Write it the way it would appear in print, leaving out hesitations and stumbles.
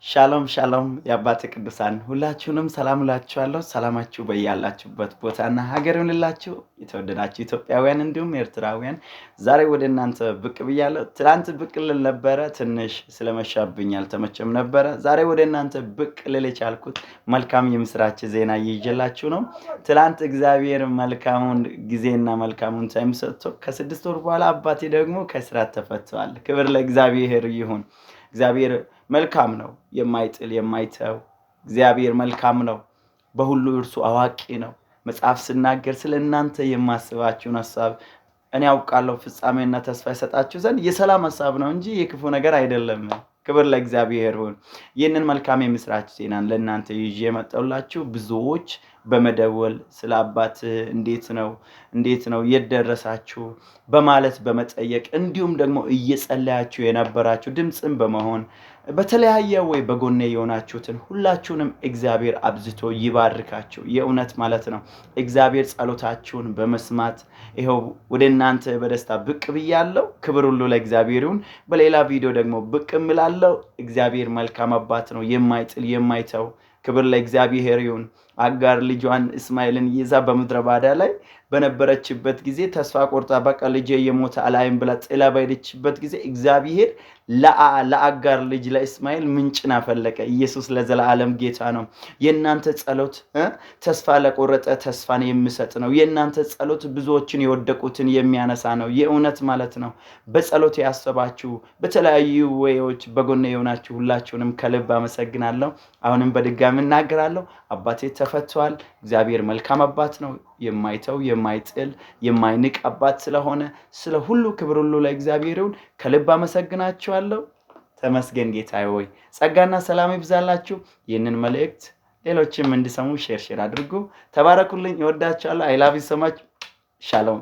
ሻሎም ሻሎም የአባቴ ቅዱሳን ሁላችሁንም ሰላም እላችኋለሁ። ሰላማችሁ በያላችሁበት ቦታና ሀገር ይሁንላችሁ። የተወደዳችሁ ኢትዮጵያውያን እንዲሁም ኤርትራውያን ዛሬ ወደ እናንተ ብቅ ብያለሁ። ትላንት ብቅ ልል ነበረ፣ ትንሽ ስለመሻብኝ አልተመቸም ነበረ። ዛሬ ወደ እናንተ ብቅ ልል የቻልኩት መልካም የምስራች ዜና ይዤላችሁ ነው። ትላንት እግዚአብሔር መልካሙን ጊዜና መልካሙን ታይም ሰጥቶ ከ6 ወር በኋላ አባቴ ደግሞ ከእስራት ተፈቷል። ክብር ለእግዚአብሔር ይሁን። እግዚአብሔር መልካም ነው፣ የማይጥል የማይተው እግዚአብሔር መልካም ነው። በሁሉ እርሱ አዋቂ ነው። መጽሐፍ ሲናገር ስለ እናንተ የማስባችሁን ሐሳብ እኔ አውቃለሁ፣ ፍጻሜና ተስፋ ይሰጣችሁ ዘንድ የሰላም ሐሳብ ነው እንጂ የክፉ ነገር አይደለም። ክብር ለእግዚአብሔር ይሁን። ይህንን መልካም የምስራች ዜናን ለእናንተ ይዤ የመጣሁላችሁ ብዙዎች በመደወል ስለ አባት እንዴት ነው የደረሳችሁ በማለት በመጠየቅ እንዲሁም ደግሞ እየጸለያችሁ የነበራችሁ ድምጽን በመሆን በተለያየ ወይ በጎኔ የሆናችሁትን ሁላችሁንም እግዚአብሔር አብዝቶ ይባርካችሁ። የእውነት ማለት ነው። እግዚአብሔር ጸሎታችሁን በመስማት ይሄው ወደ እናንተ በደስታ ብቅ ብያለሁ። ክብር ሁሉ ለእግዚአብሔር ይሁን። በሌላ ቪዲዮ ደግሞ ብቅ እላለሁ። እግዚአብሔር መልካም አባት ነው፣ የማይጥል የማይተው። ክብር ለእግዚአብሔር ይሁን። አጋር ልጇን እስማኤልን ይዛ በምድረ ባዳ ላይ በነበረችበት ጊዜ ተስፋ ቆርጣ በቃ ልጄ የሞተ አላይም ብላ ጥላ በሄደችበት ጊዜ እግዚአብሔር ለአጋር ልጅ ለእስማኤል ምንጭን አፈለቀ። ኢየሱስ ለዘላለም ጌታ ነው። የእናንተ ጸሎት ተስፋ ለቆረጠ ተስፋን የሚሰጥ ነው። የእናንተ ጸሎት ብዙዎችን የወደቁትን የሚያነሳ ነው። የእውነት ማለት ነው። በጸሎት ያሰባችሁ በተለያዩ ወዮች በጎን የሆናችሁ ሁላችሁንም ከልብ አመሰግናለሁ። አሁንም በድጋሚ እናገራለሁ፣ አባቴ ተፈቷል። እግዚአብሔር መልካም አባት ነው፣ የማይተው የማይጥል የማይንቅ አባት ስለሆነ ስለ ሁሉ ክብር ሁሉ ለእግዚአብሔር ይሁን። ከልብ አመሰግናችኋለሁ። ተመስገን ጌታዬ ሆይ። ጸጋና ሰላም ይብዛላችሁ። ይህንን መልእክት ሌሎችም እንዲሰሙ ሼር አድርጉ። ተባረኩልኝ። እወዳችኋለሁ። አይ ላቭ ዩ ሶ ማች። ሻሎም